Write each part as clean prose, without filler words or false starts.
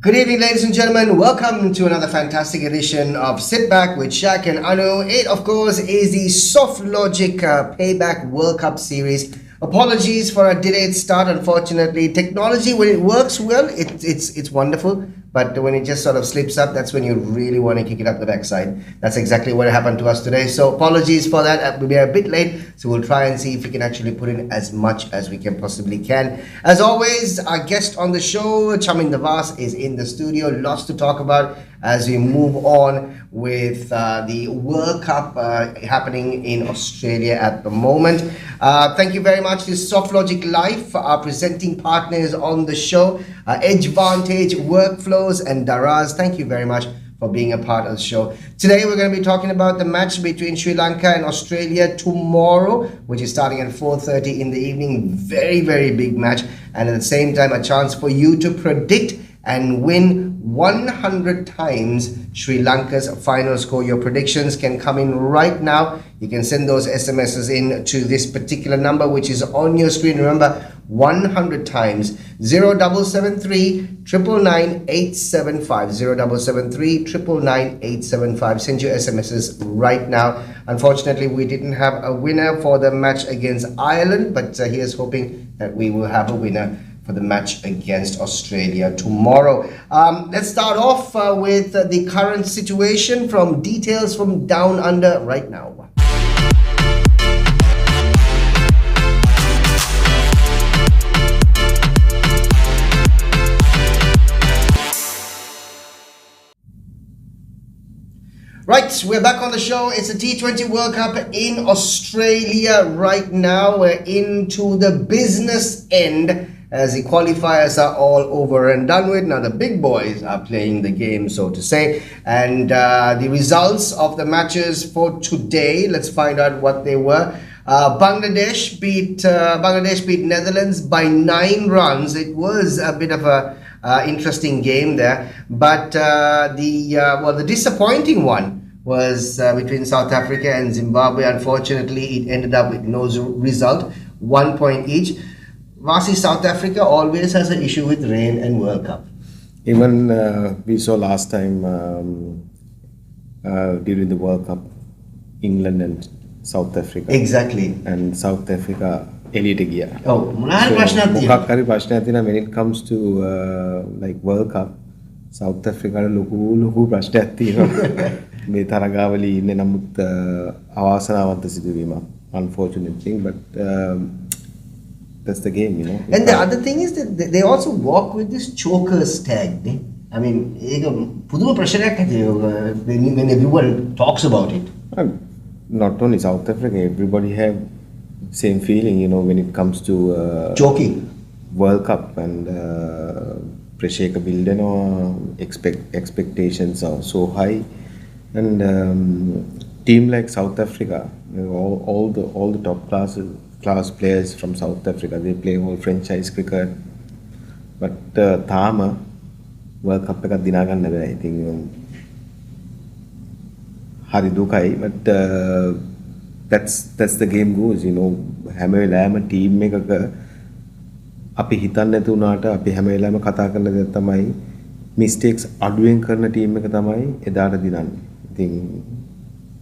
Good evening, ladies and gentlemen. Welcome to another fantastic edition of Sit Back with Shaq and Anu. It, of course, is the Softlogic Payback World Cup series. Apologies for a delayed start. Unfortunately, technology, when it works well, it's wonderful. But when it just sort of slips up, that's when you really want to kick it up the backside. That's exactly what happened to us today. So apologies for that. We'll be a bit late. So we'll try and see if we can actually put in as much as we can possibly can. As always, our guest on the show, Chaminda Vaas, is in the studio. Lots to talk about as we move on with the World Cup happening in Australia at the moment. Thank you very much to Softlogic Life, our presenting partners on the show, Edgevantage, Workflows, and Daraz. Thank you very much for being a part of the show. Today we're going to be talking about the match between Sri Lanka and Australia tomorrow, which is starting at 4:30 in the evening. Very, very big match, and at the same time a chance for you to predict and win 100 times Sri Lanka's final score. Your predictions can come in right now. You can send those SMSs in to this particular number, which is on your screen. Remember, 100 times 0773 999 875 0773 999 875. Send your SMSs right now. Unfortunately, we didn't have a winner for the match against Ireland, but here's hoping that we will have a winner for the match against Australia tomorrow. Let's start off with the current situation from Details from Down Under right now. Right, we're back on the show. It's a T20 World Cup in Australia right now. We're into the business end as the qualifiers are all over and done with. Now the big boys are playing the game, so to say. And the results of the matches for today, let's find out what they were. Bangladesh beat Netherlands by 9 runs. It was a bit of a interesting game there, but the disappointing one was between South Africa and Zimbabwe. Unfortunately, it ended up with no result, 1 point each. Vasi, South Africa always has an issue with rain and World Cup. Even we saw last time during the World Cup, England and South Africa. Exactly. And South Africa elite gear. Oh, when it comes to like World Cup, South Africa ලොකු ප්‍රශ්නයක් තියෙනවා. මේ තරගාවලි ඉන්නේ නමුත් අවාසනාවන්ත සිදුවීමක්. Unfortunate thing, but that's the game, you know. And the other thing is that they also walk with this chokers tag. I mean, පුදුම ප්‍රශ්නයක් ඇති when everyone talks about it. Not only South Africa, everybody have same feeling, you know, when it comes to choking World Cup and pressure building or expectations are so high, and team like South Africa, you know, all the top class players from South Africa, they play all franchise cricket, but Thama World Cup එකක් දිනා ගන්න බෑ. I think හරි දුකයි, but that's the game goes, you know. හැම වෙලාවෙම team එකක අපි හිතන්නේ නැති වුණාට අපි හැම වෙලාවෙම කතා කරන දේ තමයි mistakes අඩුවෙන් කරන team එක තමයි එදාට දිනන්නේ. I think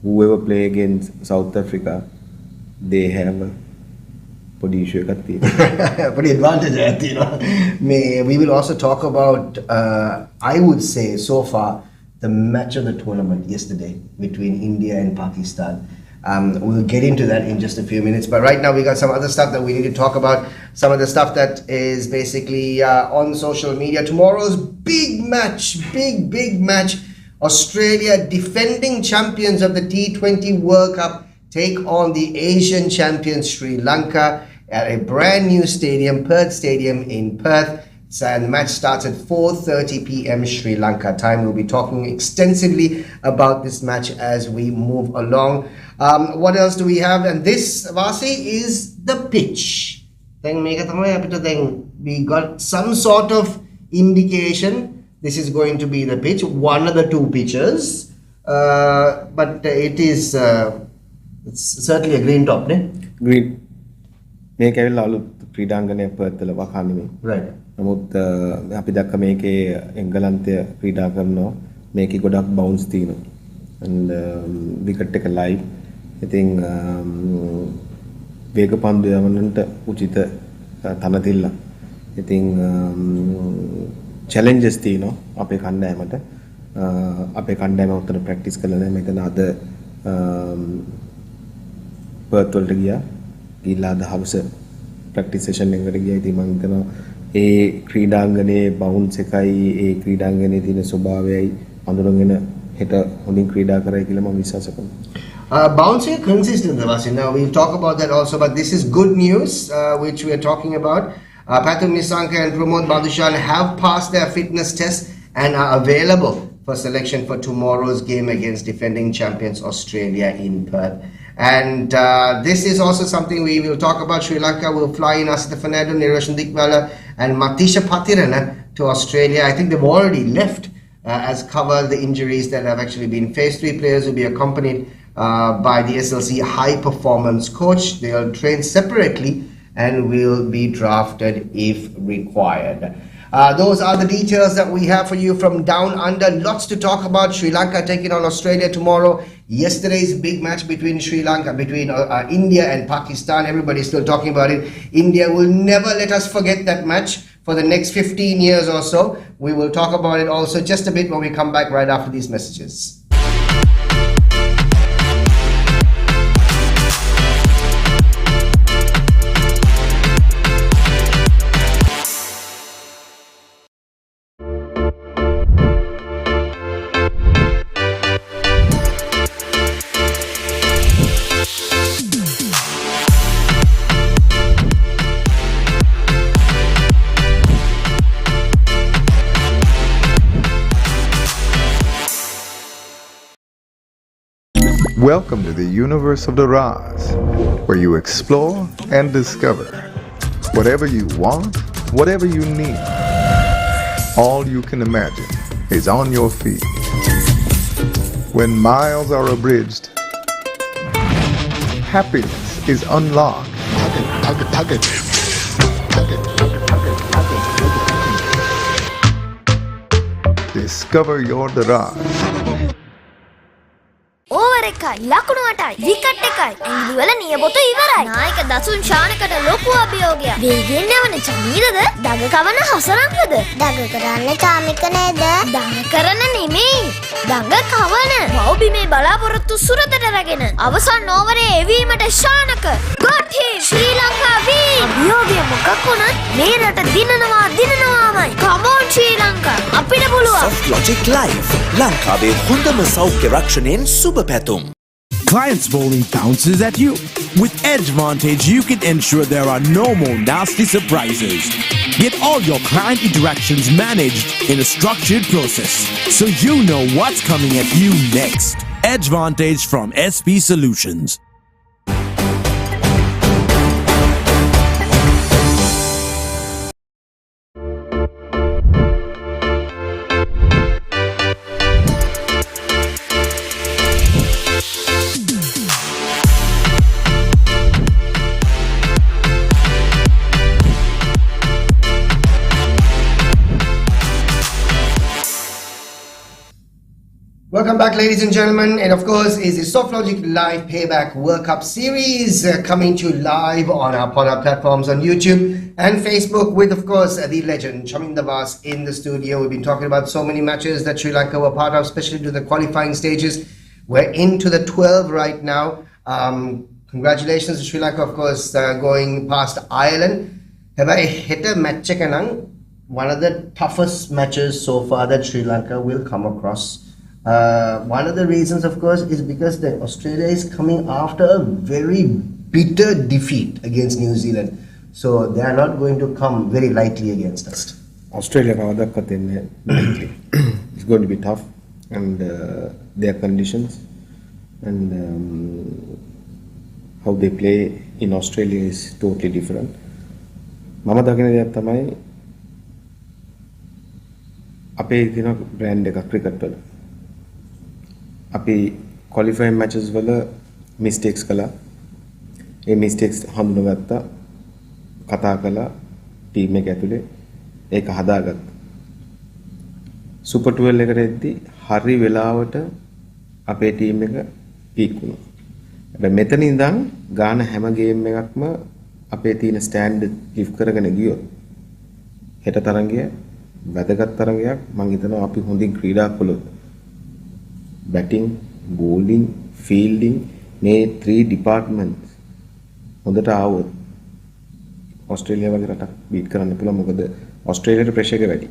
whoever play against South Africa, they have a පොඩි issue එකක් තියෙනවා. Pretty advantage, you know. We will also talk about I would say so far the match of the tournament yesterday between India and Pakistan. We'll get into that in just a few minutes, but right now we got some other stuff that we need to talk about. Some of the stuff that is basically on social media. Tomorrow's big match. Australia, defending champions of the T20 World Cup, take on the Asian champions Sri Lanka at a brand new stadium, Perth Stadium in Perth. And the match starts at 4:30 p.m. Sri Lanka time. We'll be talking extensively about this match as we move along. What else do we have? And this, Vasi, is the pitch. Then we got some sort of indication this is going to be the pitch, one of the two pitches, but it is it's certainly a green top, ne? Green. මේක ඇවිල්ලා අලුත් ක්‍රීඩාංගණය Perth වල වකන්නේ. Right. නමුත් අපි දැක්ක මේකේ එංගලන්තය ක්‍රීඩා කරනවා. මේකේ ගොඩක් බවුන්ස් තියෙනවා. and විකට් එක ලයිව්. ඉතින් වේග පන්දු යවන්නට උචිත තන තිල්ල. ඉතින් challenges තියෙනවා අපේ කණ්ඩායමට. අපේ කණ්ඩායම උත්තර ප්‍රැක්ටිස් කරලා නැහැ. මෙතන අද Perth වලට ගියා. ගිහිල්ලා දහවස ප්‍රැක්ටිස් සෙෂන් එකකට ගියා. ඉතින් මම හිතනවා ඒ ක්‍රීඩාංගණයේ බවුන්ස් එකයි ඒ ක්‍රීඩාංගණයේ තියෙන ස්වභාවයයි අඳුරගෙන හෙට හොඳින් ක්‍රීඩා කරයි කියලා මම විශ්වාස කරනවා. Bouncing consistent, Vasin. Now we'll talk about that also, but this is good news, which we are talking about. Pathum Nisanka and Pramod Badushan have passed their fitness test and are available for selection for tomorrow's game against defending champions Australia in Perth. And this is also something we will talk about. Sri Lanka will fly in Asita Fernando, Niroshan Dikbala and Matisha Patirana to Australia. I think they've already left as cover the injuries that have actually been faced. 3 players will be accompanied by the SLC high performance coach. They will train separately and will be drafted if required. Those are the details that we have for you from down under. Lots to talk about. Sri Lanka taking on Australia tomorrow. Yesterday's big match between India and Pakistan. Everybody's still talking about it. India will never let us forget that match for the next 15 years or so. We will talk about it also just a bit when we come back right after these messages. Welcome to the universe of the Raz, where you explore and discover whatever you want, whatever you need. All you can imagine is on your feet. When miles are abridged, happiness is unlocked. Discover your Raz. Over එකයි ලකුණු 8යි wicket එකයි ඇඟිලි වල නියපොතු ඉවරයි නායක දසුන් ශානකට ලොකු අභියෝගයක් වේගෙන් යවන චමීරද දඟ කවන හසරංගද දඟ කරන්නේ චාමික නේද දඟ කරන නෙමෙයි දඟ කවන මව්බිමේ බලාපොරොත්තු සුරතට රැගෙන අවසන් ඕවරේ එවීමට ශානක got him ශ්‍රී ලංකා වී අභියෝගය මොකක් වුණත් මේ රට දිනනවාමයි come on ශ්‍රී ලංකා අපිට පුළුවන් Softlogic Live ලංකාවේ හොඳම සෞඛ්‍ය රක්ෂණයෙන් සුබ පැතුම්. Clients bowling bounces at you. With Edgevantage, you can ensure there are no more nasty surprises. Get all your client interactions managed in a structured process, so you know what's coming at you next. Edgevantage from SP Solutions. Welcome back, ladies and gentlemen, and of course is the Softlogic Live Payback World Cup series coming to you live on our platforms on YouTube and Facebook with, of course, the legend Chaminda Vaas in the studio. We've been talking about so many matches that Sri Lanka were part of, especially to the qualifying stages. We're into the 12 right now. Congratulations to Sri Lanka, of course, going past Ireland. Have I hit a match? One of the toughest matches so far that Sri Lanka will come across. One of the reasons, of course, is because Australia is coming after a very bitter defeat against New Zealand. So they are not going to come very lightly against us. Australia it's going to be tough, and their conditions and how they play in Australia is totally different. මම දකින දෙයක් තමයි අපේ තියෙන brand එකක් cricket වල. අපි qualifying matches වල mistakes කළා. ඒ mistakes හඳුනගත්තා, කතා කළා ටීම් එක ඇතුලේ. ඒක හදාගත්තා. සුපර් 12 එකට එද්දි හරි වෙලාවට අපේ ටීම් එක පීක් වුණා. හැබැයි මෙතන ඉඳන් ගාන හැම ගේම් එකක්ම අපේ තියෙන ස්ටෑන්ඩඩ් ලිෆ්ට් කරගෙන ගියොත් හෙට තරගය වැදගත් තරගයක් මම හිතනවා අපි හොඳින් ක්‍රීඩා කළොත් බැටිං බෝලිං ෆීල්ඩින් මේ 3 ඩිපාර්ට්මන්ට්ස් හොඳට ආවොත් ඕස්ට්‍රේලියාව වගේ රටක් බීට් කරන්න පුළුවන්. මොකද ඕස්ට්‍රේලියාවේ ප්‍රෙෂර් එක වැඩි.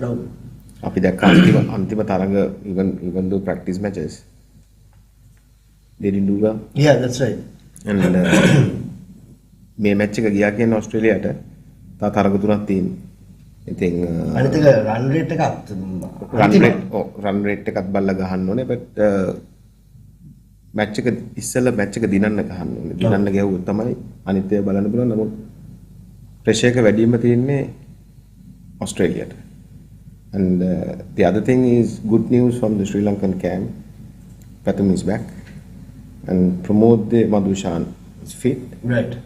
ඔව්. අපි දැක්ක අන්තිම තරඟ even though practice matches they didn't do well. Yeah, that's right. And මේ මැච් එක ගියා කියන්නේ ඕස්ට්‍රේලියාවට තා තරඟ තුනක් තියෙනවා. ඉතින් අනිත් එක රන් රේට් එකත් රන් රේට් එකත් බලලා ගහන්න ඕනේ. but මැච් එක ඉස්සෙල්ලා මැච් එක දිනන්න ගහන්න ඕනේ. දිනන්න ගියවොත් තමයි අනිත් ඒවා බලන්න පුළුවන්. නමුත් ප්‍රෙෂර් එක වැඩිම තියෙන්නේ ඕස්ට්‍රේලියාවට. And the other thing is good news from the Sri Lankan camp. Pathum is back and Pramod Madhushan is fit. right.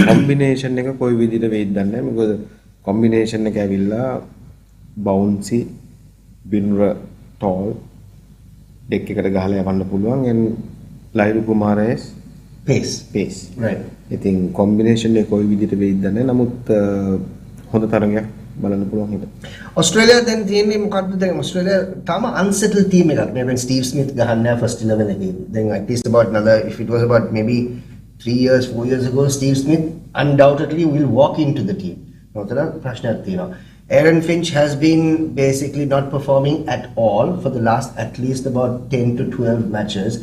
Combination එක කොයි විදිහට වෙයිද දන්නේ නැහැ. මොකද combination එක ඇවිල්ලා bouncy binur tall දෙක එකට ගහලා යවන්න පුළුවන් and ලයිරු කුමාරයස් pace. right. ඉතින් combination එක කොයි විදිහට වෙයිද දන්නේ නැහැ. නමුත් හොඳ තරගයක් බලන්න පුළුවන් හිට. ඔස්ට්‍රේලියාව දැන් තියෙන්නේ මොකක්ද දැන් ඔස්ට්‍රේලියාව තාම unsettled team එකක්. මේ when Steve Smith ගහන්නේ first 11 එකේ. Then at least about another if it was about maybe 3 years 4 years ago Steve Smith undoubtedly will walk into the team. නොතර ප්‍රශ්නයක් තියෙනවා. Aaron Finch has been basically not performing at all for the last at least about 10 to 12 matches.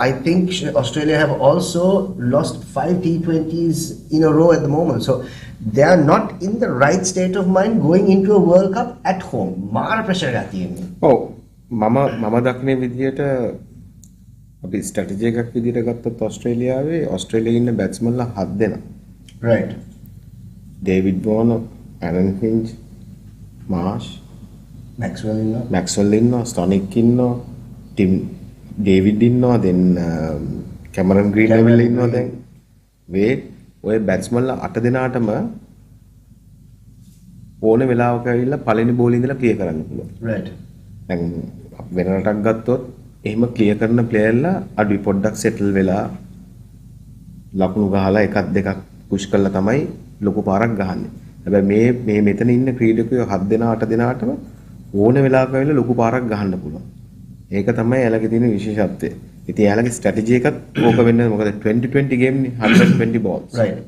I think Australia have also lost 5 T20s in a row at the moment. So they are not in the right state of mind going into a World Cup at home. මාර pressure එකක් තියෙනවා. ඔව් මම දක්නේ විදියට අපි strategy එකක් විදියට ගත්තොත් ඔස්ට්‍රේලියාවේ ඉන්න බැට්ස්මන්ලා 7 දෙනා. right. ඩේවිඩ් වෝනර්, ඇරන් ෆින්ච්, මාෂ්, මැක්ස්වෙල් ඉන්නවා, ස්ටොනික් ඉන්නවා, ටිම් ඩේවිඩ් ඉන්නවා, then කැමරන් ග්‍රීන් ඇවිල්ලා ඉන්නවා දැන්. වේට් ඔය බැට්ස්මන්ලා 8 දෙනාටම ඕන වෙලාවක ඇවිල්ලා පළවෙනි බෝලේ ඉඳලා ක්ලියර් කරන්න පුළුවන්. right. දැන් වෙන රටක් ගත්තොත් එහෙම ක්ලියර් කරන ප්ලේයර්ලා අඩුයි පොඩ්ඩක් සෙටල් වෙලා ලකුණු ගහලා එකක් දෙකක් පුෂ් කරලා තමයි ලොකු පාරක් ගහන්නේ. හැබැයි මේ මෙතන ඉන්න ක්‍රීඩකයෝ 7 දෙනා 8 දෙනාටම ඕන වෙලාවක ඇවිල්ලා ලොකු පාරක් ගහන්න පුළුවන්. ඒක තමයි එයාලගේ තියෙන විශේෂත්වය. ඉතින් එයාලගේ ස්ට්‍රැටජි එකත් ඕක වෙන්නේ මොකද 2020 ගේම් නේ 120 balls. right.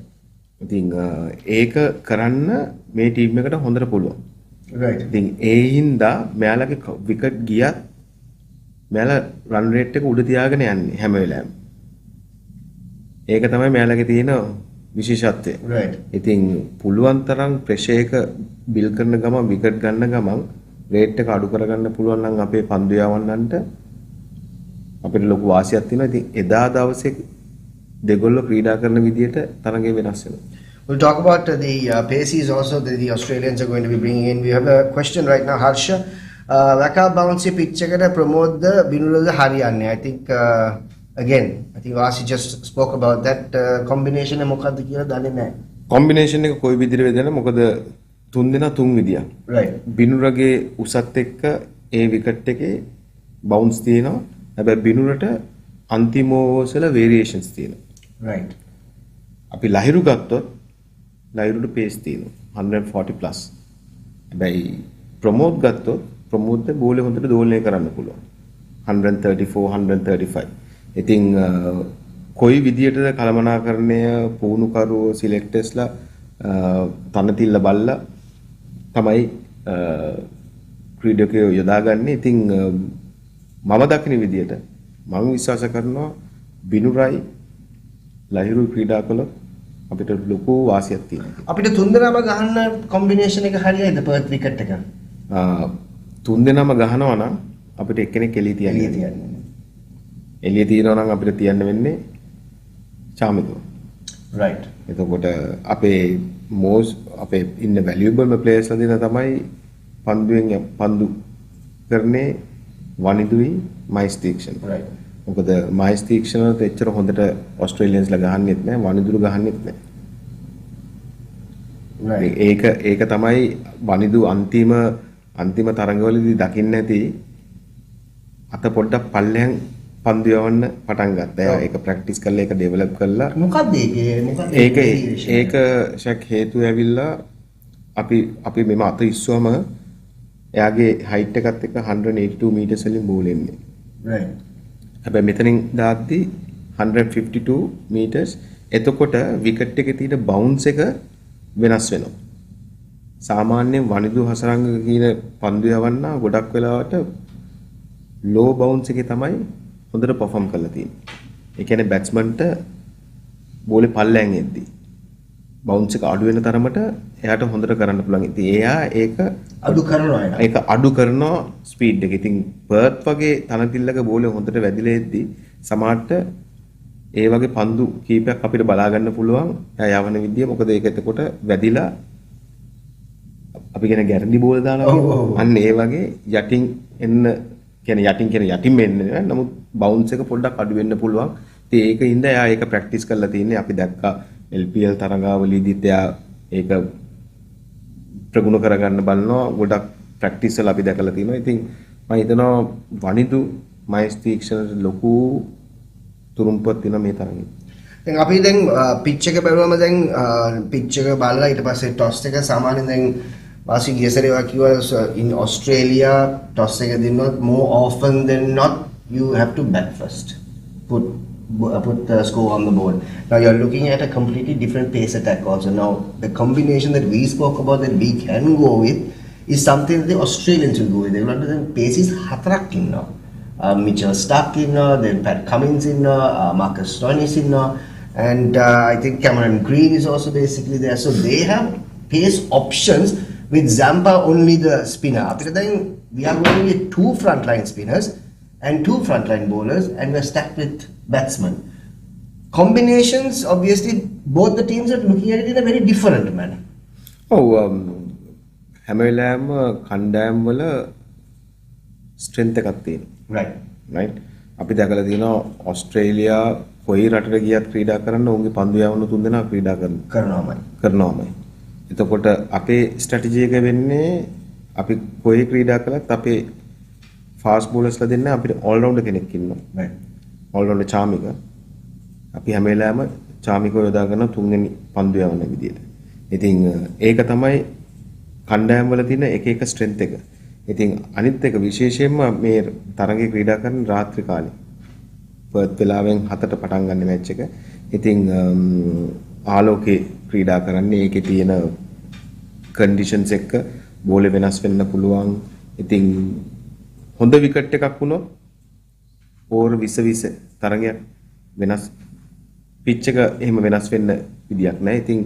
ඉතින් ඒක කරන්න මේ ටීම් එකට හොඳට පුළුවන්. right. ඉතින් ඒ හින්දා මෙයාලගේ විකට් ගියත් මෙයාලා රන් රේට් එක උඩ තියාගෙන යන්නේ හැම වෙලාවෙම. ඒක තමයි මෙයාලගේ තියෙන විශේෂත්වය. right. ඉතින් පුළුවන් තරම් ප්‍රෙෂර් එක බිල් කරන ගමන් විකට් ගන්න ගමන් රේට් එක අඩු කරගන්න පුළුවන් නම් අපේ පන්දු යවන්නන්ට අපිට ලොකු වාසියක් තියෙනවා. ඉතින් එදා දවසේ දෙගොල්ලෝ ක්‍රීඩා කරන විදියට තරඟය වෙනස් වෙනවා. We'll talk about the paces also that the Australians are going to be bringing in. We have a question right now, Harsha. Waka bouncy pitch ekata promote the binula Haryane. I think again, I think Vasi just spoke about that combination එක මොකක්ද කියලා දන්නේ නැහැ. combination එක කොයි විදිහට වෙදෙන මොකද තුන් දෙනා තුන් විදියක්. right. බිනුරගේ උසත් එක්ක ඒ විකට් එකේ බවුන්ස් තියෙනවා. හැබැයි බිනුරට අන්තිම ඕවර්ස් වල වේරියේෂන්ස් තියෙනවා. right. අපි ලහිරු ගත්තොත් ලහිරුට පේස් තියෙනවා 140 plus. හැබැයි ප්‍රමෝද් ගත්තොත් ප්‍රමෝද්ද බෝලේ හොඳට දෝලනය කරන්න පුළුවන් 134 135. ඉතින් කොයි විදියටද කළමනාකරණය පුහුණුකරුවෝ සිලෙක්ටර්ස්ලා තනතිල්ල බල්ලා තමයි ක්‍රීඩකයෝ යොදාගන්නේ. ඉතින් මම දකින විදියට මම විශ්වාස කරනවා බිනුරයි ලහිරු ක්‍රීඩා කළොත් අපිට ලොකු වාසියක් තියෙනවා. අපිට තුන්දෙනාම ගහන්න කොම්බිනේෂන් එක හරියයිද පර්ත් විකට් එක? තුන්දෙනාම ගහනවා නම් අපිට එක්කෙනෙක් එළිය තියන්න. එළිය තියනවා නම් අපිට තියන්න වෙන්නේ චාමිදුව. right. එතකොට අපේ ඉන්න වැලියබල්ම ප්ලේයර්ස්ලා දෙන තමයි පන්දු කරන්නේ වනිදුයි මයිස් තීක්ෂණ. right. මොකද මයිස් තීක්ෂණත් එච්චර හොඳට ඔස්ට්‍රේලියන්ස්ලා ගහන්නෙත් නැහැ වනිදුරු ගහන්නෙත් නැහැ. Right. ඒක තමයි වනිදු අන්තිම තරඟවලදී දකින්න නැති අත පොඩ්ඩක් පල්ලෙන් පන්දු යවන්න පටන් ගත්තා. ඒක ප්‍රැක්ටිස් කරලා ඒක ඩෙවලොප් කරලා මොකක්ද ඒක ෂක් හේතුව ඇවිල්ලා අපි මෙම අත ඉස්සුවම එයාගේ හයිට් එකත් එක්ක 182 මීටර්ස් වලින් බෝල් එන්නේ. right. හැබැයි මෙතනින් දාද්දි 152 මීටර්ස්. එතකොට විකට් එකේ තියෙන බවුන්ස් එක වෙනස් වෙනවා. සාමාන්‍යයෙන් වනිදු හසරංග කියන පන්දු යවන්න ගොඩක් වෙලාවට ලෝ බවුන්ස් එකේ තමයි හොඳට පර්ෆෝම් කරලා තියෙන්නේ. ඒ කියන්නේ බැට්ස්මන්ට බෝලේ පල්ලෙන් එද්දි බවුන්ස් එක අඩු වෙන තරමට එයාට හොඳට කරන්න පුළුවන්. ඉතින් එයා ඒක අඩු කරනවා ස්පීඩ් එක. ඉතින් පර්ත් වගේ තනතිල්ලක බෝලේ හොඳට වැදිලා එද්දි සමහරට ඒ වගේ පන්දු කීපයක් අපිට බලා ගන්න පුළුවන්. එයා යවන විදිය මොකද ඒක එතකොට වැදිලා අපි කියන ගැරන්ටි බෝල දානවා. අන්න ඒ වගේ යටින් එන්න කියන්නේ යටින් එන්නේ නෑ. නමුත් බවුන්ස් එක පොඩ්ඩක් අඩු වෙන්න පුළුවන්. ඉතින් ඒකින්ද එයා ඒක ප්‍රැක්ටිස් කරලා තින්නේ. අපි දැක්කා LPL තරඟාවලීදීත් එයා ඒක ප්‍රගුණ කරගන්න බලනවා. ගොඩක් ප්‍රැක්ටිස් වල අපි දැකලා තිනවා. ඉතින් මම හිතනවා වනිදු මයිස් තීක්ෂණයට ලොකු තුරුම්පත් වෙන මේ තරඟේ. දැන් අපි දැන් පිච් එක බලුවම දැන් පිච් එක බලලා ඊට පස්සේ ටොස් එක සාමාන්‍යයෙන් දැන් වාසි ගියසරේ කිව්වා in Australia ටොස් එක දෙන්නොත් more often than not you have to bat first. Put the score on the board. Now you're looking at a completely different pace attack also. Now the combination that we spoke about that we can go with is something that the Australians will go with. They will have pace is hatarak now. Mitchell Stark then Pat Cummins Marcus Stoinis and I think Cameron Green is also basically there. So they have pace options with Zampa only the spinner. After that, we are going with 2 frontline spinners and 2 frontline bowlers, and we're stacked with batsmen. Combinations, obviously, both the teams are looking at it in a very different manner. හැම වෙලාවෙම කණ්ඩායම් වල strength එකක් තියෙනවා. right. අපි දැකලා තියෙනවා ඕස්ට්‍රේලියා කොයි රටට ගියත් ක්‍රීඩා කරන්න උන්ගේ පන්දු යවන්න 3 දෙනා ක්‍රීඩා කරනවාමයි. එතකොට අපේ ස්ට්‍රැටජි එක වෙන්නේ අපි කොයි ක්‍රීඩා කළත් අපේ ෆාස්ට් බෝලර්ස්ලා දෙන්න අපිට ඕල් රවුන්ඩර් කෙනෙක් ඉන්නවා. right. All rounder Chamika. අපි හැම වෙලාවෙම චාමික යොදා ගන්න 3 වෙනි පන්දු යවන විදියට. ඉතින් ඒක තමයි කණ්ඩායම් වල තියෙන එක ස්ට්‍රෙන්ත් එක. ඉතින් අනිත් එක විශේෂයෙන්ම මේ තරඟේ ක්‍රීඩා කරන රාත්‍රී කාලේ පර්ත් වෙලාවෙන් 7ට පටන් ගන්න මැච් එක. ඉතින් ආලෝකේ ක්‍රීඩා කරන්නේ ඒකේ තියෙන කන්ඩිෂන්ස් එක්ක බෝලේ වෙනස් වෙන්න පුළුවන්. ඉතින් හොඳ විකට් එකක් වුණොත් ඕවර් 20 තරඟයක් වෙනස් පිච් එක එහෙම වෙනස් වෙන්න විදියක් නැහැ. ඉතින්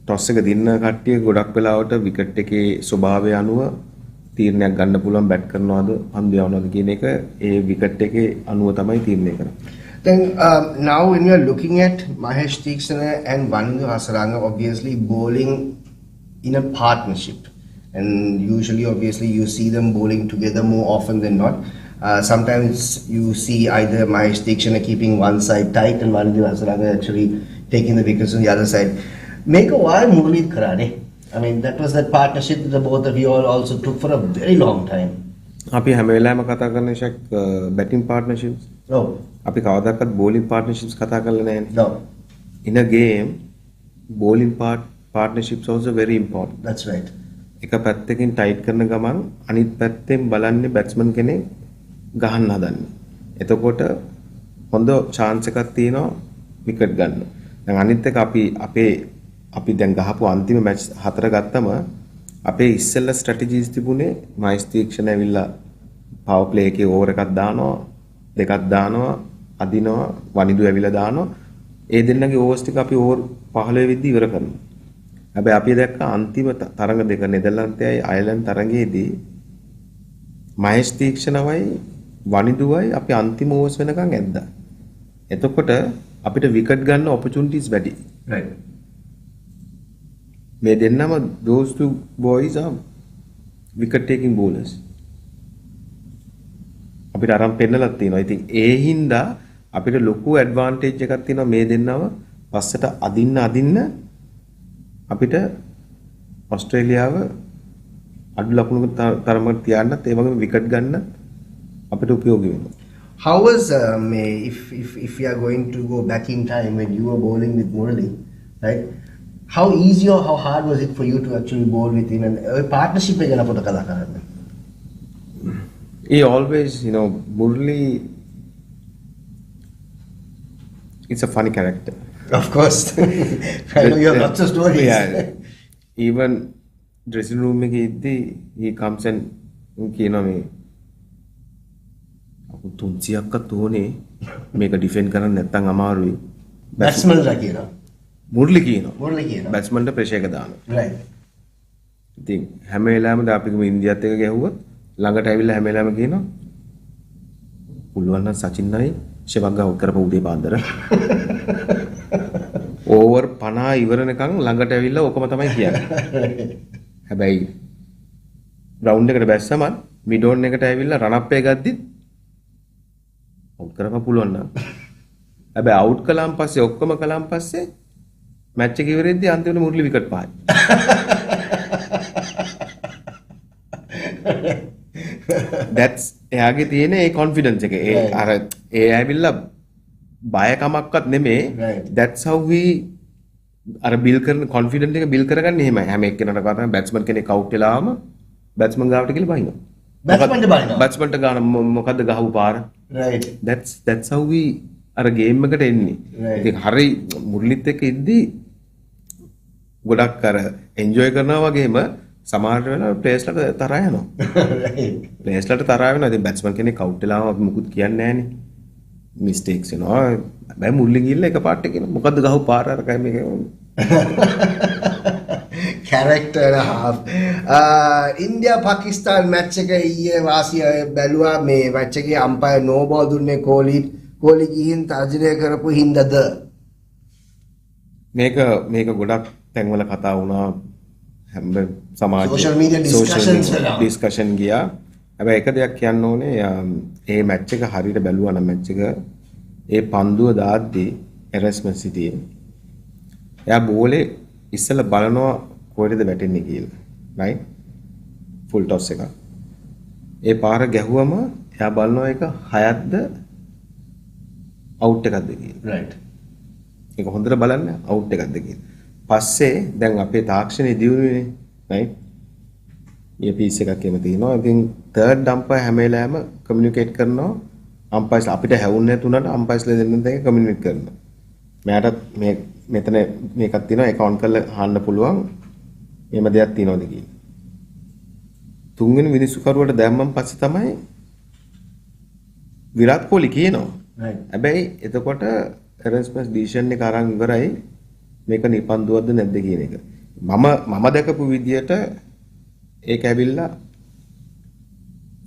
ටොස් එක දින්න කට්ටිය ගොඩක් වෙලාවට විකට් එකේ ස්වභාවය අනුව තීරණයක් ගන්න පුළුවන් බැට් කරනවද පන්දු යවනවද කියන එක ඒ විකට් එකේ අනුව තමයි තීරණය කරන්නේ. Then now when you are looking at Mahesh Theekshana and Vanindu Hasaranga obviously bowling in a partnership, and usually obviously you see them bowling together more often than not. Sometimes you see either Mahesh Theekshana keeping one side tight and Vanindu Hasaranga actually taking the wickets on the other side. Make a while Murli Karane. I mean, that was that partnership that the both of you all also took for a very long time. අපි හැම වෙලාවෙම කතා කරන ෂක් batting partnerships. අපි කවදාකවත් bowling partnerships කතා කරලා නැහැ. No. In a game, bowling partnerships also very important. That's right. එක පැත්තකින් ටයිට් කරන ගමන් අනිත් පැත්තෙන් බලන්නේ බැට්ස්මන් කෙනෙක් ගහන්න හදන්නේ. එතකොට හොඳ chance එකක් තියෙනවා විකට් ගන්න. දැන් අනිත් එක අපි දැන් ගහපු අන්තිම මැච් 4 ගත්තම අපේ ඉස්සෙල්ලා ස්ට්‍රැටජිස් තිබුණේ මයිස් තීක්ෂණ ඇවිල්ලා පවර් ප්ලේ එකේ ඕවර් එකක් දානවා, දෙකක් දානවා, අදිනවා, වනිදු ඇවිල්ලා දානවා. ඒ දෙන්නගේ ඕවර්ස් ටික අපි ඕවර් 15 වෙද්දි ඉවර කරනවා. හැබැයි අපි දැක්ක අන්තිම තරඟ දෙක නෙදර්ලන්තයයි අයර්ලන්ත තරඟයේදී මහේෂ් තීක්ෂණවයි වනිදුවයි අපි අන්තිම ඕවර්ස් වෙනකන් ඇද්දා. එතකොට අපිට විකට් ගන්න ඔපචුනිටිස් වැඩි. right. මේ දෙන්නම those two boys are wicket taking bowlers. අපිට අරන් පෙන්නලා තියෙනවා. ඉතින් ඒ හින්දා අපිට ලොකු ඇඩ්වාන්ටේජ් එකක් තියෙනවා මේ දෙන්නව පස්සට අදින්න අපිට ඔස්ට්‍රේලියාව අඩු ලකුණු තරමකට තියන්නත් ඒ වගේම විකට් ගන්න අපිට උපයෝගී වෙනවා. How was if you are going to go back in time when you were bowling with Murali, right? How easy or how hard was it for you to actually bowl with him and partnership එක ගැන පොඩ්ඩක් කතා කරන්න. He always, Murali, it's a funny character. Of course. I know you have lots of stories. Yeah. Even dressing room එකේ ඉද්දී he comes and කියනවා මේ අපු 300ක්වත් ඕනේ මේක ඩිෆෙන්ඩ් කරන්න නැත්තම් අමාරුයි. Batsmanලා කියනවා. මුරලි කියනවා. බැට්ස්මන්ට ප්‍රෙෂර් එක දානවා. Right. ඉතින් හැම වෙලාවෙම අපි ඉන්දියාත් එක්ක ගැහුවොත් ළඟට ඇවිල්ලා හැම වෙලාවෙම කියනවා පුළුවන් නම් සචින්නයි ෂෙවක් ගාව කරපු උදේ පාන්දර. ඕවර් 50 ඉවරනකම් ළඟට ඇවිල්ලා ඔකම තමයි කියන්නේ. හැබැයි රවුන්ඩ් එකට බැස්සම මිඩ් ඔන් එකට ඇවිල්ලා රන් අප් එක ගද්දිත් අවුට් කරපුවා පුළුවන් නම්. හැබැයි අවුට් කළාන් පස්සේ ඔක්කොම කළාන් පස්සේ මැච් එක ඉවරෙද්දී අන්තිමට මුරලි විකට් පහයි. That's එයාගේ තියෙන ඒ කොන්ෆිඩන්ස් එක. ඒ අර ඒ ඇවිල්ලා බයකමක්වත් නෙමෙයි. That's how we අර බිල් කරන කොන්ෆිඩන්ට් එක බිල් කරගන්නේ එහෙමයි. හැම එක්කෙනාට කතා බැට්ස්මන් කෙනෙක් අවුට් වෙලාම බැට්ස්මන් ගාවට කියලා බහිනවා. බැට්ස්මන්ට ගාන මොකද්ද ගහපු පාර. Right. That's how we අර ගේම් එකට එන්නේ. ඉතින් හරි මුරලිත් එක්ක ඉද්දී ගොඩක් අර එන්ජොයි කරනවා වගේම සමහර වෙලාවට ප්ලේස්ලට තරහ යනවා. ප්ලේස්ලට තරහ වෙනවා. ඉතින් බැට්ස්මන් කෙනෙක් අවුට් වෙලාම අපි මුකුත් කියන්නේ නැහනේ. මිස්ටේක්ස් වෙනවා. හැබැයි මුරලි ගිහලා එකපාරට කියනවා මොකද්ද ගහපු පාර අරකයි මේක. Character and a half. India Pakistan match එක ඊයේ වාසිය බැලුවා මේ match එකේ අම්පයර් no ball දුන්නේ කෝලි ගිහින් තර්ජනය කරපු හින්දාද මේක ගොඩක් තැන්වල කතා වුණා හැම සමාජ social media discussion ගියා. හැබැයි එක දෙයක් කියන්න ඕනේ ඒ මැච් එක හරියට බැලුවා නම් මැච් එක ඒ පන්දුව දාද්දී එරස්මස් සිටියේ එයා බෝලේ ඉස්සෙල්ලා බලනවා කොහෙද වැටෙන්නේ කියලා. right full toss එක. ඒ පාර ගැහුවම එයා බලනවා ඒක 6ක්ද අවුට් එකක්ද කියලා. right. ඒක හොඳට බලන්න අවුට් එකක්ද කියලා. පස්සේ දැන් අපේ තාක්ෂණයේ දියුණුවනේ right. මේ පීස් එකක් එම තියෙනවා. ඉතින් third umpire හැම වෙලාවෙම communicate කරනවා. umpires අපිට හැවුන්නේ නැතුණාට umpires දෙන්න දෙක communicate කරනවා. මෑටත් මේ මෙතන මේකක් තියෙනවා ඒක on කරලා අහන්න පුළුවන්. එහෙම දෙයක් තියෙනවද කියලා. තුන්වෙනි විනිසුකරුවට දැම්මන් පස්සේ තමයි විරාට් කොහ්ලි කියනවා. right. හැබැයි එතකොට එරන්ස්මස් ඩිසිෂන් එක අරන් ඉවරයි මේක නිපන්දුවක්ද නැද්ද කියන එක. මම දැකපු විදියට ඒක ඇවිල්ලා